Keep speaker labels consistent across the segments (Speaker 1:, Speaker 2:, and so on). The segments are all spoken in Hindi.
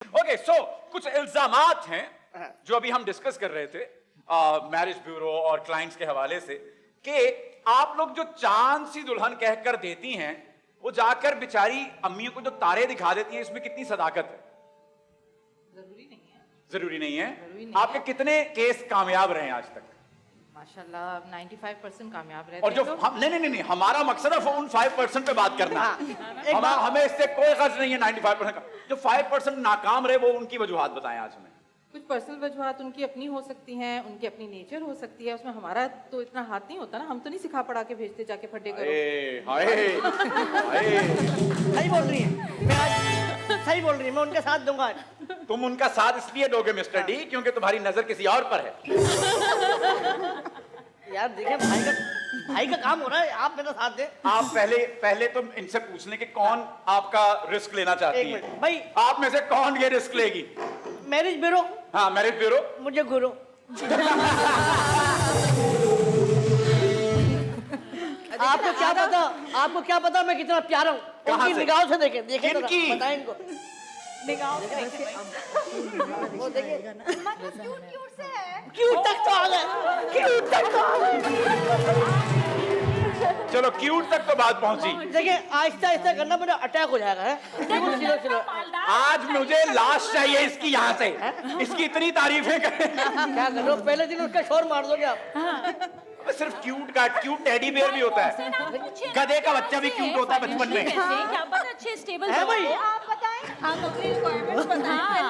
Speaker 1: ओके सो कुछ इल्जामात हैं जो अभी हम डिस्कस कर रहे थे मैरिज ब्यूरो और क्लाइंट्स के हवाले से कि आप लोग जो चांद सी दुल्हन कहकर देती हैं वो जाकर बेचारी अम्मियों को जो तारे दिखा देती हैं, इसमें कितनी सदाकत है? जरूरी नहीं है। आपके कितने केस कामयाब रहे हैं आज तक?
Speaker 2: माशाल्लाह 95% कामयाब रहते
Speaker 1: और जो
Speaker 2: हैं।
Speaker 1: हम नहीं हमारा मकसद है उन 5% पे बात करना। हमें इससे कोई गर्ज नहीं है 95% का। जो 5% नाकाम रहे वो उनकी वजूहात बताएं आज हमें।
Speaker 2: कुछ पर्सनल वजूहात उनकी अपनी हो सकती हैं, उनकी अपनी नेचर हो सकती है, उसमें हमारा तो इतना हाथ नहीं होता ना, हम तो नहीं सिखा पढ़ा के भेजते जाके फटे करो।
Speaker 3: सही बोल रही है, मैं आज सही बोल रही है, मैं उनके साथ दूंगा।
Speaker 1: तुम उनका साथ इसलिए दोगे मिस्टर डी क्योंकि तुम्हारी नजर किसी और पर है।
Speaker 3: यार देखिए भाई का काम हो रहा है, आप मेरा साथ दें।
Speaker 1: आप पहले तुम इनसे पूछ लें कि कौन आपका रिस्क लेना चाहती
Speaker 3: एक
Speaker 1: है।
Speaker 3: मिनट भाई,
Speaker 1: आप में से कौन ये रिस्क लेगी?
Speaker 3: Marriage bureau.
Speaker 1: हाँ मैरिज ब्यूरो।
Speaker 3: मुझे गुरु। आपको क्या पता मैं कितना प्यारा हूँ? उनकी निगाहों से देखें
Speaker 1: किनकी?
Speaker 3: बताएं इनको। वो देखिए क्यूट तक तो आ गए।
Speaker 1: चलो क्यूट तक तो बात पहुंची।
Speaker 3: देखिए आहिस्ता आहिस्ता करना, मेरा अटैक हो जाएगा। चलो
Speaker 1: आज मुझे लाश चाहिए इसकी, यहाँ से इसकी इतनी तारीफें करें।
Speaker 3: क्या कर रहे हो? पहले दिन उसका शोर मार दोगे आप।
Speaker 1: सिर्फ क्यूट टेडी बेयर भी होता है, गधे का बच्चा भी क्यूट होता है बचपन में।
Speaker 4: क्या पता अच्छे स्टेबल
Speaker 3: है भाई?
Speaker 4: आप बताएं, आप अपनी रिक्वायरमेंट्स बताएं।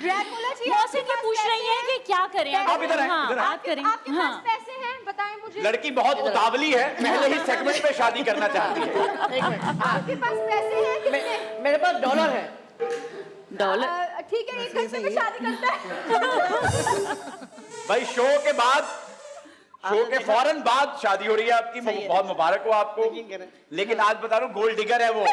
Speaker 4: ड्रैकुला चाहिए, मौसी की पूछ रही हैं कि क्या करें।
Speaker 1: आप इधर आए, इधर आए।
Speaker 4: आप करें। आपके पास पैसे हैं, बताएं मुझे।
Speaker 1: लड़की बहुत उतावली है, पहले ही सेगमेंट पे शादी करना चाहती है।
Speaker 3: एक मिनट,
Speaker 4: आपके पास पैसे हैं कितने?
Speaker 3: मेरे पास डॉलर है।
Speaker 4: डॉलर ठीक है, 1 घंटे में शादी करता है।
Speaker 1: भाई शो के फौरन बाद शादी हो रही है आपकी, बहुत मुबारक हो आपको। लेकिन आज बता रहा हूँ गोल्ड डिगर है वो।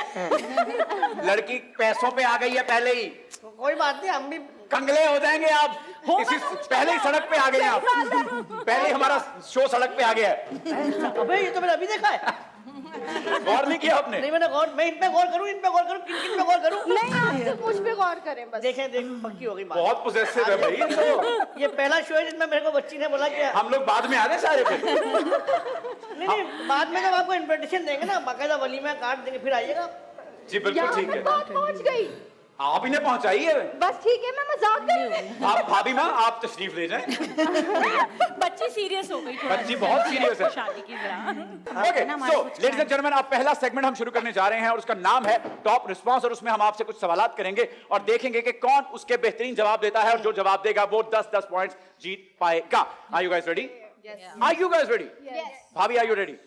Speaker 1: लड़की पैसों पे आ गई है पहले ही।
Speaker 3: कोई बात नहीं, हम भी
Speaker 1: कंगले हो जाएंगे आप, पहले ही सड़क पे आ गए आप। पहले ही हमारा शो सड़क पे आ गया है।
Speaker 3: अबे ये तो मैंने अभी देखा है।
Speaker 1: गौर नहीं किया आपने?
Speaker 3: नहीं, मैं इन पे गौर करूं, किन पे गौर करूं?
Speaker 4: नहीं, आप सिर्फ मुझ पे गौर करें बस।
Speaker 3: देखें पक्की हो गई बात।
Speaker 1: बहुत पोजेसिव है भाई तो।
Speaker 3: ये पहला शो है जिसमें मेरे को बच्ची ने बोला कि
Speaker 1: हम लोग बाद में आ रहे सारे पे।
Speaker 3: नहीं बाद में जब आपको इन्विटेशन देंगे ना, बाकायदा वलीमा कार्ड देंगे, फिर आइएगा।
Speaker 1: जी बिल्कुल ठीक है।
Speaker 4: बात पहुंच गई।
Speaker 1: आप इन्हें पहुंचाई है।
Speaker 4: बस ठीक है, मैं मजाक कर रही हूँ।
Speaker 1: आप भाभी माँ आप तशरीफ ले जाएं।
Speaker 4: बच्ची सीरियस हो गई,
Speaker 1: बच्ची बहुत सीरियस है।
Speaker 4: शादी की
Speaker 1: okay so ladies and gentleman, अब पहला सेगमेंट हम शुरू करने जा रहे हैं और उसका नाम है टॉप रिस्पांस। और उसमें हम आपसे कुछ सवालात करेंगे और देखेंगे कि कौन उसके बेहतरीन जवाब देता है और जो जवाब देगा वो 10-10 पॉइंट्स जीत पाएगा। Are you guys ready? Are you guys ready? भाभी आर यू रेडी?